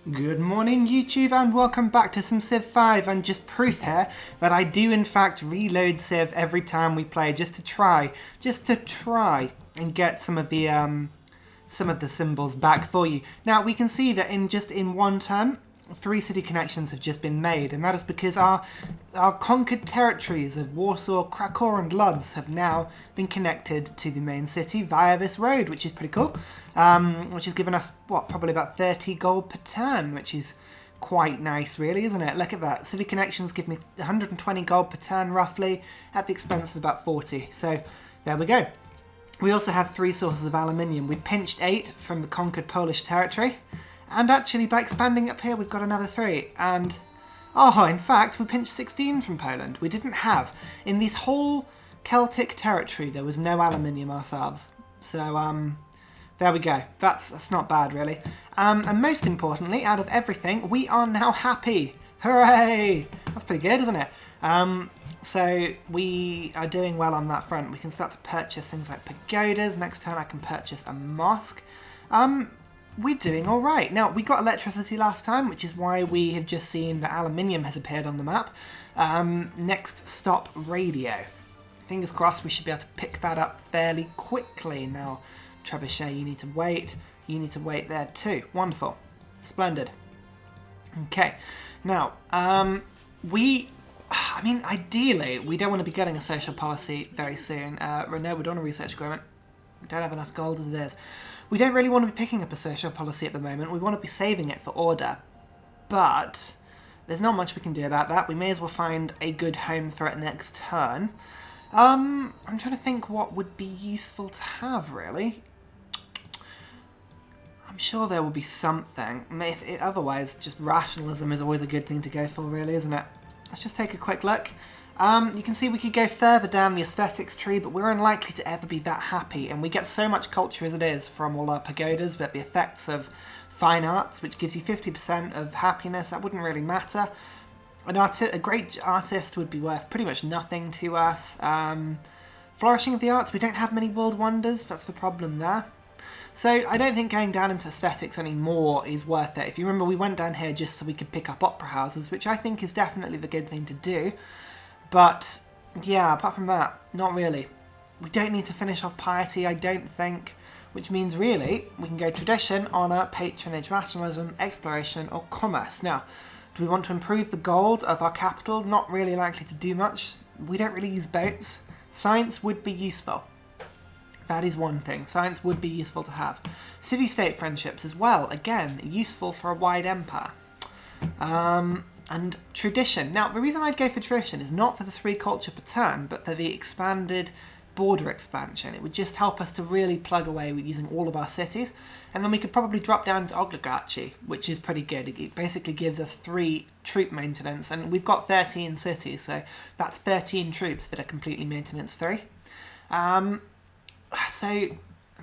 Good morning YouTube and welcome back to some Civ 5 and just proof here that I do in fact reload Civ every time we play just to try and get some of the symbols back for you. Now we can see that in one turn 3 city connections have just been made, and that is because our conquered territories of Warsaw, Krakow and Lodz have now been connected to the main city via this road, which is pretty cool. Which has given us, what, probably about 30 gold per turn, which is quite nice really, isn't it? Look at that. City connections give me 120 gold per turn roughly, at the expense of about 40. So there we go. We also have 3 sources of aluminium. We've pinched 8 from the conquered Polish territory. And actually, by expanding up here, we've got another 3. And, oh, in fact, we pinched 16 from Poland. We didn't have. In this whole Celtic territory, there was no aluminium ourselves. So, there we go. That's not bad, really. And most importantly, out of everything, we are now happy. Hooray! That's pretty good, isn't it? So, we are doing well on that front. We can start to purchase things like pagodas. Next turn, I can purchase a mosque. We're doing all right. Now, we got electricity last time, which is why we have just seen that aluminium has appeared on the map. Next stop, radio. Fingers crossed we should be able to pick that up fairly quickly. Now, Trebuchet, you need to wait. You need to wait there too. Wonderful. Splendid. Okay. Now, ideally, we don't want to be getting a social policy very soon. No, we don't want a research agreement. We don't have enough gold as it is. We don't really want to be picking up a social policy at the moment. We want to be saving it for order. But there's not much we can do about that. We may as well find a good home for it next turn. I'm trying to think what would be useful to have, really. I'm sure there will be something. Otherwise, just rationalism is always a good thing to go for, really, isn't it? Let's just take a quick look. You can see we could go further down the aesthetics tree, but we're unlikely to ever be that happy, and we get so much culture as it is from all our pagodas, but the effects of fine arts, which gives you 50% of happiness, that wouldn't really matter. A great artist would be worth pretty much nothing to us. Flourishing of the arts, we don't have many world wonders, that's the problem there. So I don't think going down into aesthetics anymore is worth it. If you remember, we went down here just so we could pick up opera houses, which I think is definitely the good thing to do. But, yeah, apart from that, not really. We don't need to finish off piety, I don't think, which means, really, we can go tradition, honour, patronage, rationalism, exploration, or commerce. Now, do we want to improve the gold of our capital? Not really likely to do much. We don't really use boats. Science would be useful. That is one thing. Science would be useful to have. City-state friendships as well. Again, useful for a wide empire. And tradition. Now, the reason I'd go for tradition is not for the 3 culture per turn, but for the expanded border expansion. It would just help us to really plug away with using all of our cities, and then we could probably drop down to oligarchy, which is pretty good. It basically gives us 3 troop maintenance, and we've got 13 cities, so that's 13 troops that are completely maintenance free. So, I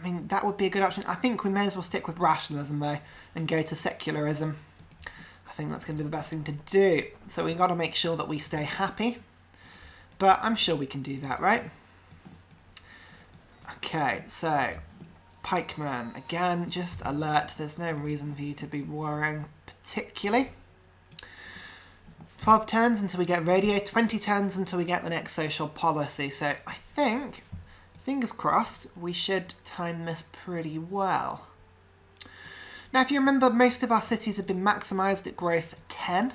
mean, that would be a good option. I think we may as well stick with rationalism, though, and go to secularism. I think that's going to be the best thing to do. So we've got to make sure that we stay happy. But I'm sure we can do that, right? Okay, so pikeman. Again, just alert. There's no reason for you to be worrying particularly. 12 turns until we get radio. 20 turns until we get the next social policy. So I think, fingers crossed, we should time this pretty well. Now, if you remember, most of our cities have been maximised at growth 10,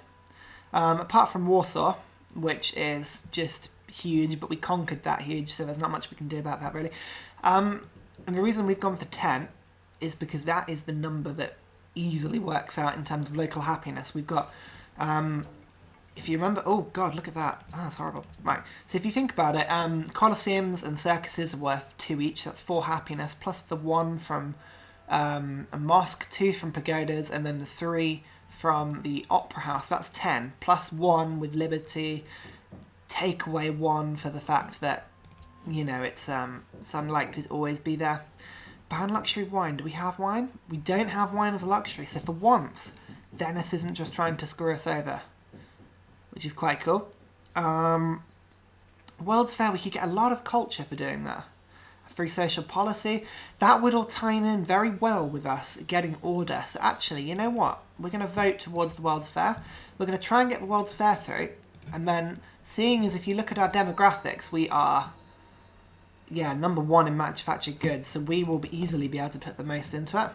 apart from Warsaw, which is just huge, but we conquered that huge, so there's not much we can do about that, really. And the reason we've gone for 10 is because that is the number that easily works out in terms of local happiness. We've got, if you remember, oh god, look at that. Oh, that's horrible. Right, so if you think about it, Colosseums and circuses are worth 2 each, that's 4 happiness, plus the 1 from a mosque, 2 from pagodas, and then the 3 from the opera house. That's 10, plus 1 with liberty. Take away 1 for the fact that, you know, it's unlikely to always be there. Ban luxury wine. Do we have wine? We don't have wine as a luxury, so for once, Venice isn't just trying to screw us over, which is quite cool. World's Fair, we could get a lot of culture for doing that. I free social policy. That would all time in very well with us getting order. So actually, you know what? We're going to vote towards the World's Fair. We're going to try and get the World's Fair through. And then, seeing as if you look at our demographics, we are, yeah, #1 in manufactured goods. So we will easily be able to put the most into it.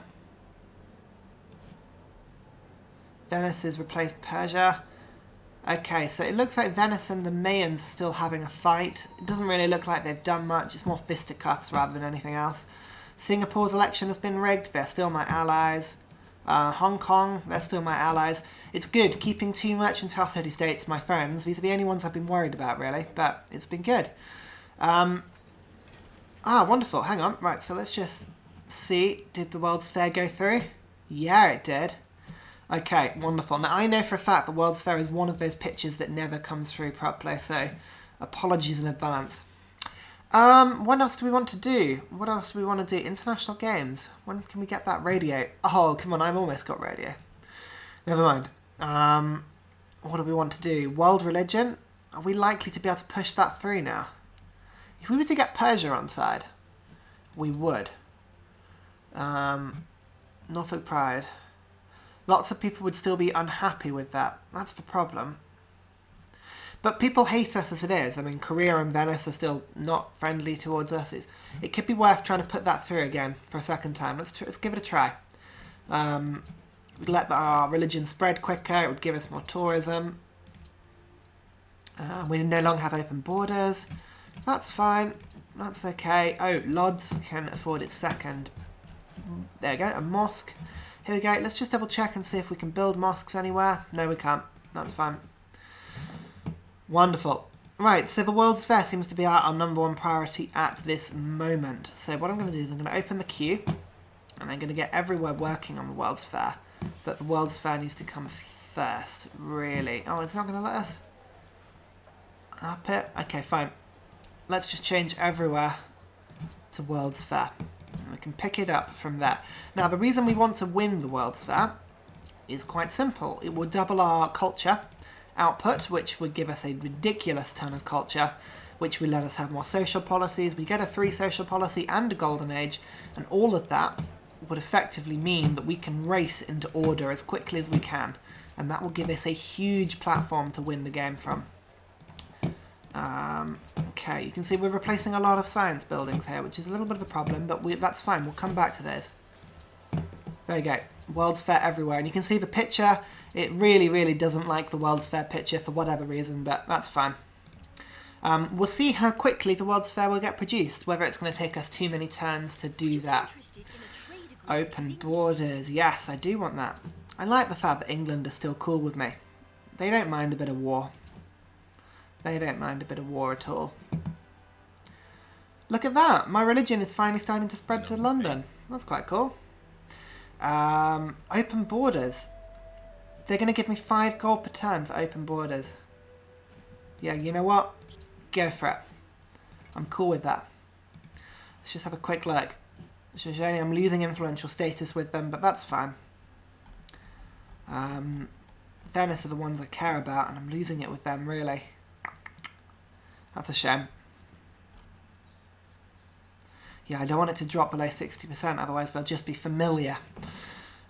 Venice has replaced Persia. Okay, so it looks like Venice and the Mayans are still having a fight. It doesn't really look like they've done much. It's more fisticuffs rather than anything else. Singapore's election has been rigged. They're still my allies. Hong Kong, they're still my allies. It's good keeping 2 mercantile city-states my friends. These are the only ones I've been worried about, really. But it's been good. Wonderful. Hang on. Right, so let's just see. Did the World's Fair go through? Yeah, it did. Okay, wonderful. Now, I know for a fact the World's Fair is one of those pitches that never comes through properly, so apologies in advance. What else do we want to do? What else do we want to do? International games. When can we get that radio? Oh, come on, I've almost got radio. Never mind. What do we want to do? World religion? Are we likely to be able to push that through now? If we were to get Persia on side, we would. Norfolk Pride. Lots of people would still be unhappy with that. That's the problem. But people hate us as it is. I mean, Korea and Venice are still not friendly towards us. It could be worth trying to put that through again for a second time. Let's give it a try. We'd let our religion spread quicker. It would give us more tourism. We no longer have open borders. That's fine. That's okay. Oh, Lodz can afford its second. There you go, a mosque. Here we go. Let's just double check and see if we can build mosques anywhere. No, we can't. That's fine. Wonderful. Right, so the World's Fair seems to be our #1 priority at this moment. So what I'm going to do is I'm going to open the queue, and I'm going to get everywhere working on the World's Fair. But the World's Fair needs to come first, really. Oh, it's not going to let us up it? Okay, fine. Let's just change everywhere to World's Fair. And we can pick it up from there. Now, the reason we want to win the World's Fair is quite simple. It will double our culture output, which would give us a ridiculous ton of culture, which will let us have more social policies. We get a 3 social policy and a golden age, and all of that would effectively mean that we can race into order as quickly as we can, and that will give us a huge platform to win the game from. Okay, you can see we're replacing a lot of science buildings here, which is a little bit of a problem, but that's fine. We'll come back to those. There you go. World's Fair everywhere. And you can see the picture. It really, really doesn't like the World's Fair picture for whatever reason, but that's fine. We'll see how quickly the World's Fair will get produced, whether it's going to take us too many turns to do that. Open borders. Yes, I do want that. I like the fact that England is still cool with me. They don't mind a bit of war. They don't mind a bit of war at all. Look at that. My religion is finally starting to spread to London. That's quite cool. Open borders. They're going to give me 5 gold per turn for open borders. Yeah, you know what? Go for it. I'm cool with that. Let's just have a quick look. Shoshone, I'm losing influential status with them, but that's fine. Venice are the ones I care about, and I'm losing it with them, really. That's a shame. Yeah, I don't want it to drop below 60%, otherwise they'll just be familiar.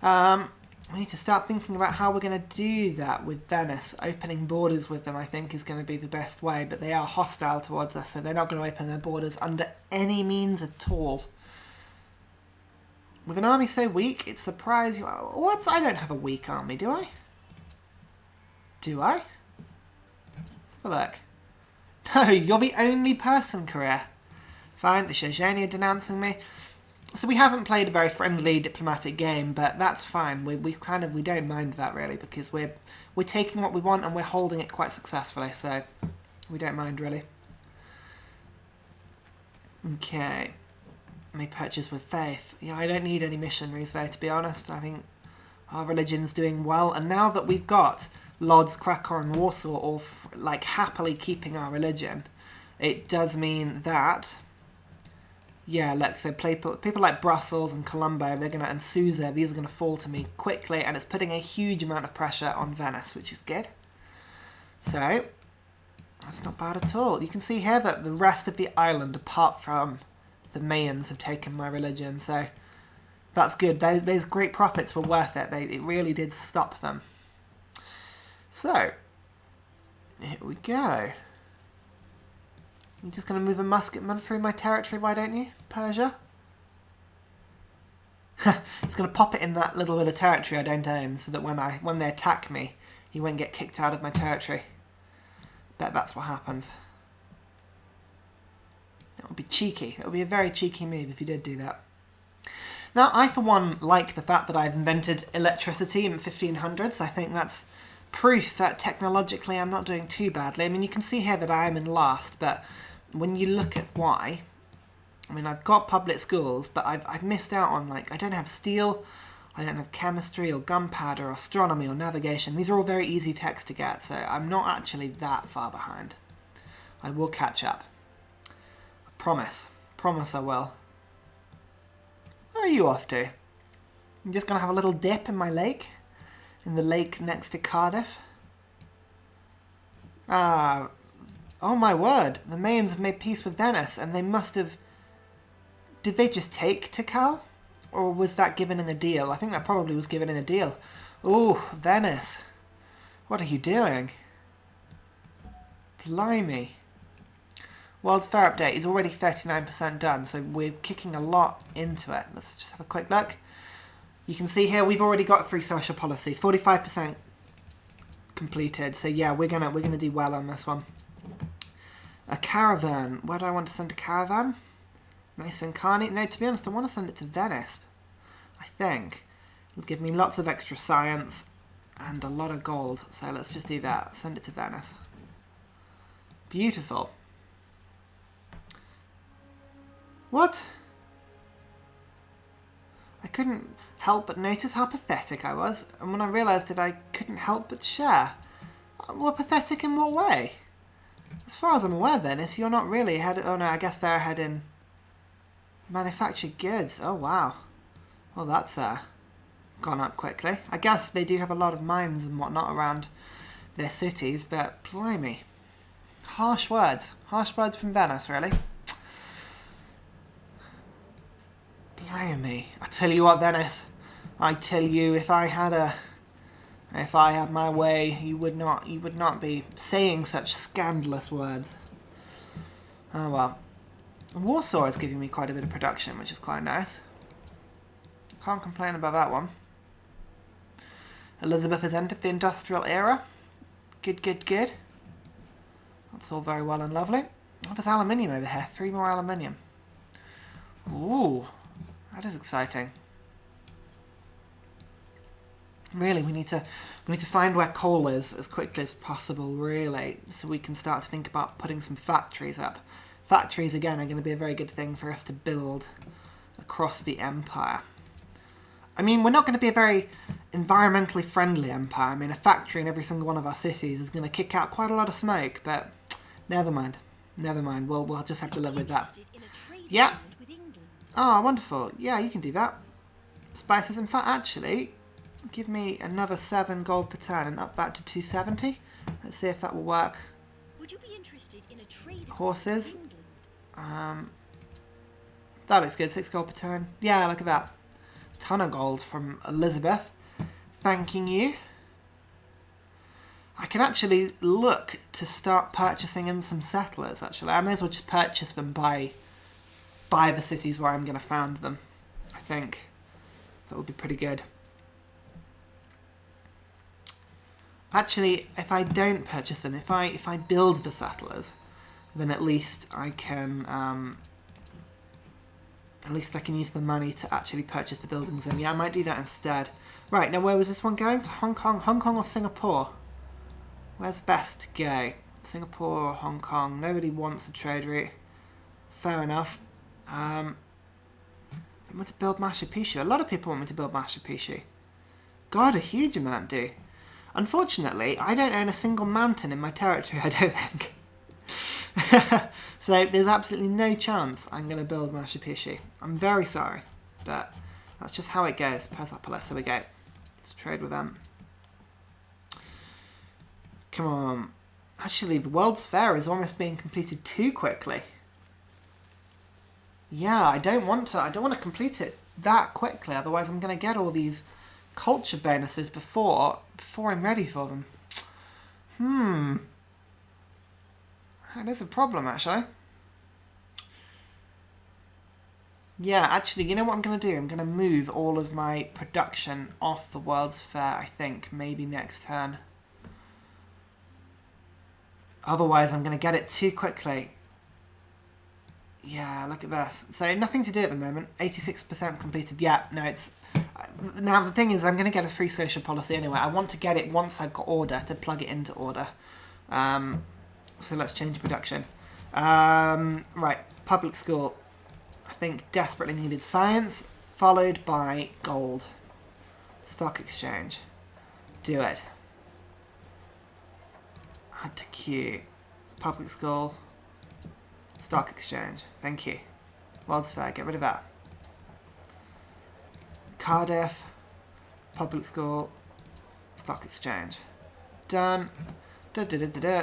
We need to start thinking about how we're going to do that with Venice. Opening borders with them, I think, is going to be the best way, but they are hostile towards us, so they're not going to open their borders under any means at all. With an army so weak, it surprises you. What? I don't have a weak army, do I? Do I? Let's have a look. No, you're the only person, Korea. Fine, the Shoshone are denouncing me. So we haven't played a very friendly diplomatic game, but that's fine. We don't mind that really, because we're taking what we want and we're holding it quite successfully, so we don't mind really. Okay. May purchase with faith. Yeah, I don't need any missionaries there, to be honest. I think our religion's doing well, and now that we've got Lodz, Krakow and Warsaw all happily keeping our religion, it does mean that, yeah, let's say people like Brussels and Colombo, and Susa, these are going to fall to me quickly, and it's putting a huge amount of pressure on Venice, which is good. So, that's not bad at all. You can see here that the rest of the island, apart from the Mayans have taken my religion, so that's good. Those great profits were worth it. It really did stop them. So, here we go. You're just going to move a musketman through my territory, why don't you, Persia? It's going to pop it in that little bit of territory I don't own, so that when they attack me, he won't get kicked out of my territory. Bet that's what happens. That would be cheeky. That would be a very cheeky move if you did do that. Now, I for one like the fact that I've invented electricity in the 1500s. I think that's proof that technologically I'm not doing too badly. I mean, you can see here that I am in last, but when you look at why, I mean, I've got public schools, but I've missed out on, like, I don't have steel, I don't have chemistry or gunpowder or astronomy or navigation. These are all very easy techs to get, so I'm not actually that far behind. I will catch up. I promise. Promise I will. Where are you off to? I'm just going to have a little dip in my lake? In the lake next to Cardiff? Oh my word. The Mayans have made peace with Venice, and they must have... Did they just take Tikal? Or was that given in a deal? I think that probably was given in a deal. Oh, Venice. What are you doing? Blimey. World's Fair update is already 39% done, so we're kicking a lot into it. Let's just have a quick look. You can see here we've already got free social policy, 45% completed. So yeah, we're gonna do well on this one. A caravan. Where do I want to send a caravan? Mason Carney. No, to be honest, I want to send it to Venice. I think it'll give me lots of extra science and a lot of gold. So let's just do that. Send it to Venice. Beautiful. What? I couldn't help but notice how pathetic I was, and when I realised that I couldn't help but share. Well, pathetic in what way? As far as I'm aware, Venice, you're not really ahead... Oh no, I guess they're ahead in manufactured goods. Oh wow. Well, that's gone up quickly. I guess they do have a lot of mines and whatnot around their cities, but blimey. Harsh words. Harsh words from Venice, really. Blimey. I tell you what, Venice. I tell you, if I had my way, you would not be saying such scandalous words. Oh well. Warsaw is giving me quite a bit of production, which is quite nice. Can't complain about that one. Elizabeth has entered the industrial era. Good, good, good. That's all very well and lovely. Oh, there's aluminium over here. 3 more aluminium. Ooh. That is exciting. Really, we need to find where coal is as quickly as possible, really, so we can start to think about putting some factories up. Factories, again, are going to be a very good thing for us to build across the empire. I mean, we're not going to be a very environmentally friendly empire. I mean, a factory in every single one of our cities is going to kick out quite a lot of smoke, but never mind. Never mind. We'll just have to live with that. Yeah. Oh, wonderful. Yeah, you can do that. Spices. In fact, actually, give me another 7 gold per turn and up that to 270. Let's see if that will work. Would you be interested in a trade? Horses. That looks good. 6 gold per turn. Yeah, look at that. Ton of gold from Elizabeth. Thanking you. I can actually look to start purchasing in some settlers, actually. I may as well just purchase them by the cities where I'm going to found them. I think that would be pretty good. Actually, if I don't purchase them, if I build the settlers, then at least I can use the money to actually purchase the buildings. And yeah, I might do that instead. Right, now where was this one going? To Hong Kong? Hong Kong or Singapore? Where's best to go? Singapore or Hong Kong? Nobody wants a trade route. Fair enough. I want to build Machu Picchu. A lot of people want me to build Machu Picchu. God, a huge amount do. Unfortunately, I don't own a single mountain in my territory, I don't think. So there's absolutely no chance I'm going to build Machu Picchu. I'm very sorry, but that's just how it goes. Persepolis, there we go. Let's trade with them. Come on. Actually, the World's Fair is almost being completed too quickly. Yeah, I don't want to complete it that quickly, otherwise I'm going to get all these culture bonuses before I'm ready for them. That is a problem, actually. Yeah, actually, you know what I'm going to do? I'm going to move all of my production off the World's Fair, I think, maybe next turn. Otherwise, I'm going to get it too quickly. Yeah, look at this. So, nothing to do at the moment. 86% completed. Yeah, no, it's... Now, the thing is, I'm going to get a free social policy anyway. I want to get it once I've got order, to plug it into order. So, let's change production. Right, public school. I think desperately needed science, followed by gold. Stock exchange. Do it. Add to queue. Public school. Stock exchange. Thank you. World's Fair. Get rid of that. Cardiff. Public school. Stock exchange. Done.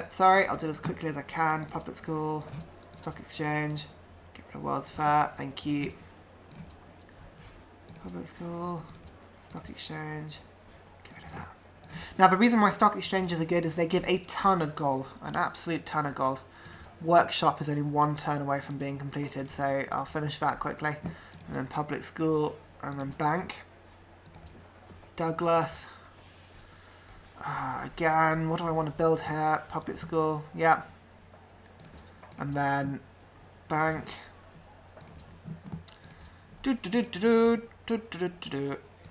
Sorry, I'll do this as quickly as I can. Public school. Stock exchange. Get rid of World's Fair. Thank you. Public school. Stock exchange. Get rid of that. Now, the reason why stock exchanges are good is they give a ton of gold. An absolute ton of gold. Workshop is only one turn away from being completed, so I'll finish that quickly. And then public school, and then bank. Douglas. Again, what do I want to build here? Public school, yeah. And then bank.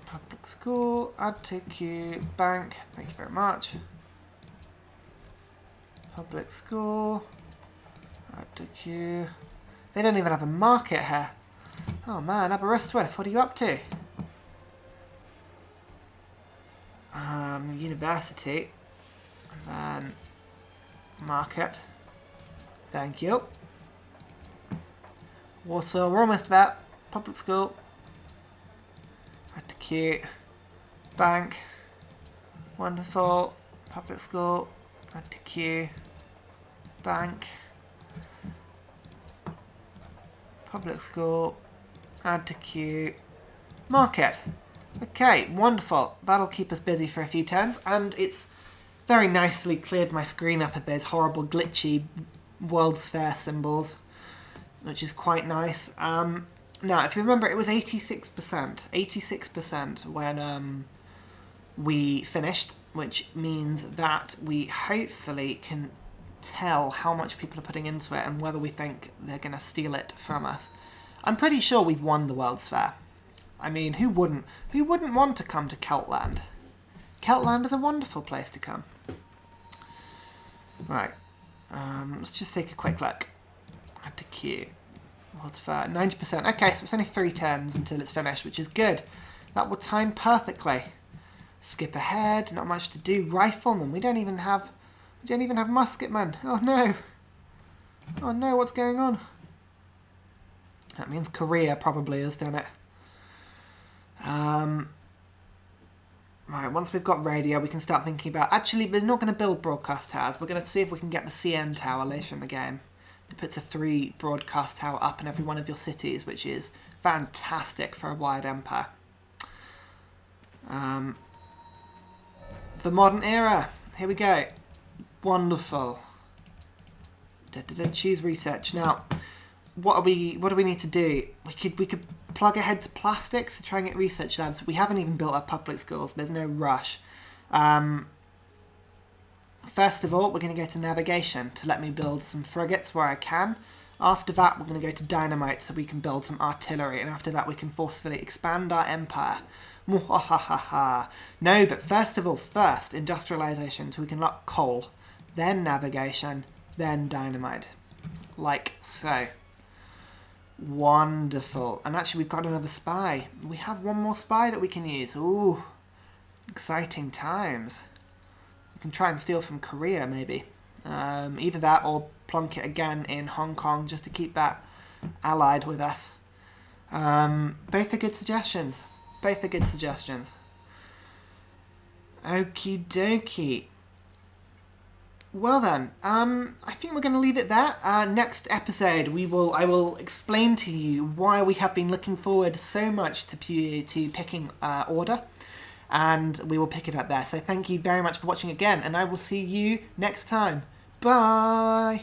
Public school, add to queue, bank. Thank you very much. Public school. Add to queue. They don't even have a market here. Oh man, Aberystwyth, what are you up to? University. And then market. Thank you. Warsaw, we're almost there. Public school. Add to queue. Bank. Wonderful. Public school. Add to queue. Bank. Public school, add to queue, market. Okay, wonderful. That'll keep us busy for a few turns, and it's very nicely cleared my screen up of those horrible glitchy World's Fair symbols, which is quite nice. Now, if you remember, it was 86% when we finished, which means that we hopefully can tell how much people are putting into it and whether we think they're going to steal it from us. I'm pretty sure we've won the World's Fair. I mean, who wouldn't want to come to Celtland? Celtland is a wonderful place to come. Right. Let's just take a quick look. Add to queue. World's Fair. 90%. Okay, so it's only 3 turns until it's finished, which is good. That will time perfectly. Skip ahead. Not much to do. Riflemen. We don't even have musketmen. Oh no. Oh no, what's going on? That means Korea probably has done it. Right, once we've got radio, we can start thinking about... Actually, we're not going to build broadcast towers. We're going to see if we can get the CN tower later in the game. It puts a 3 broadcast tower up in every one of your cities, which is fantastic for a wide empire. The modern era. Here we go. Wonderful. Choose research. Now, what do we need to do? We could plug ahead to plastics to try and get research labs. We haven't even built our public schools. There's no rush. First of all, we're going to go to navigation to let me build some frigates where I can. After that, we're going to go to dynamite so we can build some artillery. And after that, we can forcefully expand our empire. No, but first of all, industrialization so we can lock coal. Then navigation, then dynamite. Like so. Wonderful. And actually we've got another spy. We have one more spy that we can use. Ooh, exciting times. We can try and steal from Korea maybe. Either that or plonk it again in Hong Kong just to keep that allied with us. Both are good suggestions. Okie dokie. Well then, I think we're going to leave it there. Next episode, I will explain to you why we have been looking forward so much to picking Order, and we will pick it up there. So thank you very much for watching again, and I will see you next time. Bye!